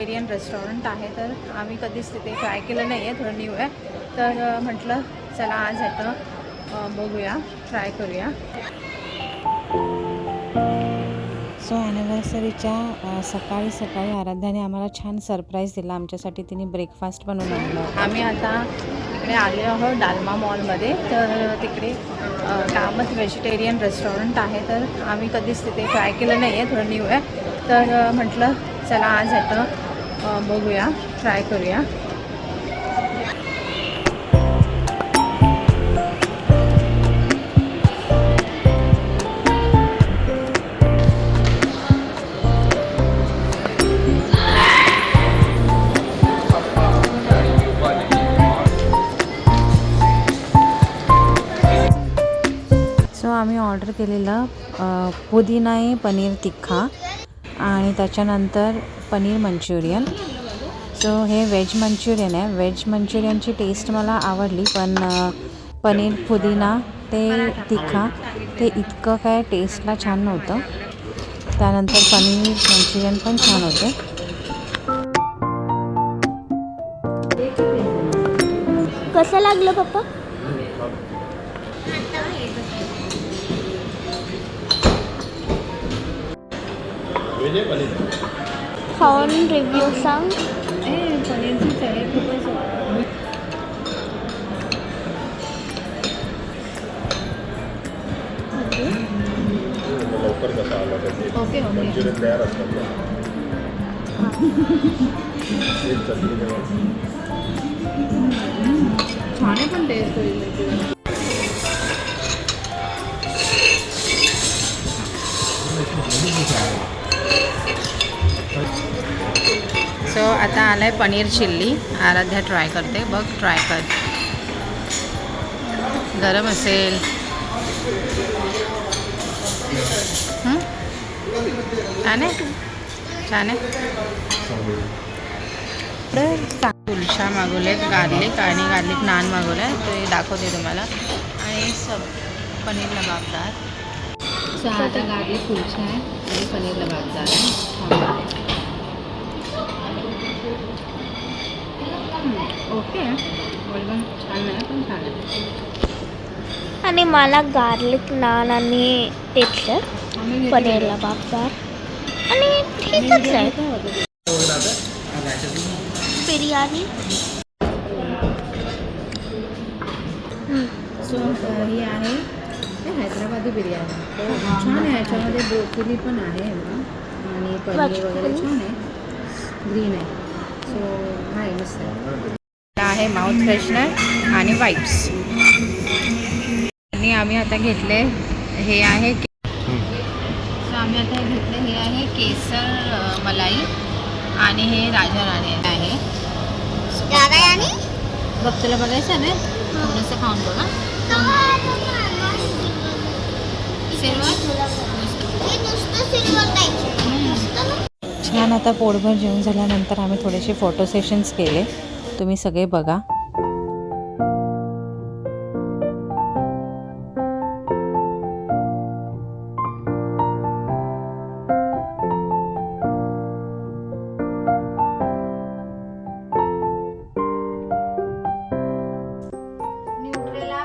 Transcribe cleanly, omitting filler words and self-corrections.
Indian restaurant आहे, तर आम्ही कधीच तिथे ट्राय केलं नाही आहे, थोडं न्यू आहे. तर म्हटलं चला आज येतं बघूया, ट्राय करूया. सो ॲनिव्हर्सरीच्या सकाळी सकाळी आराध्याने आम्हाला छान सरप्राईज दिला. आमच्यासाठी तिने ब्रेकफास्ट बनवून आणला होता. आम्ही आता इकडे आले आहोत डालमा मॉलमध्ये. तर तिकडे कामत व्हेजिटेरियन रेस्टॉरंट आहे, तर आम्ही कधीच तिथे ट्राय केलं नाही आहे, थोडं न्यू आहे. तर म्हटलं चला आज येतं बघूया, ट्राय करूया. सो आम्ही ऑर्डर केलेलं पुदिनाई पनीर तिक्खा आणि त्याच्यानंतर पनीर मंचुरियन. सो हे व्हेज मंचुरियन आहे. व्हेज मंचुरियनची टेस्ट मला आवडली, पण पनीर पुदिना ते तिक्खा ते इतकं काय टेस्टला छान नव्हतं. त्यानंतर पनीर मंचुरियन पण छान होते. कसं लागलं पप्पा? खाऊन रिव्ह्यू सांग. पनीरचीच आहे, खूपच लवकर कसा आला ओके मंचुरियन तयार असतात. एक चटणी छान आहे, पण टेस्ट होईल. सो आता आलाय पनीर चिल्ली. आराध्या ट्राय करते, बघ ट्राय कर. गरम असेल. छान आहे, छान आहे. कुलचा मागवलेत, गार्लिक आणि गार्लिक नान मागवलं आहे, ते दाखवते तुम्हाला. आणि पनीर लबाबदार. सो आता गार्लिक कुलचा आहे आणि पनीर लबाबदार आहे. ओके, एकदम छान आहे, पण छान आहे. आणि मला गार्लिक नान आणि तेच पनीर लबाबदार आणि ठीकच आहे. बिर्याणी. सो ही आहे हैदराबादी बिर्याणी. छान आहे, ह्याच्यामध्ये ब्रोकोली पण आहे आणि पनीर वगैरे छान आहे, ग्रीन आहे. सो आहे, मस्त आहे. माउथ फ्रेशनर आणि वाईप्स. आणि आम्ही आता घेतले हे आहे आम्ही आता घेतले हे आहे केसर मलाई आणि हे राजा राणी आहे. बघ, तुला बघायचं ना, थोडंसं खाऊन बघा. छान. आता पोटभर जेवण झाल्यानंतर आम्ही थोडेसे फोटो सेशन्स केले. तुम्ही सगळे बघा. न्यूट्रेला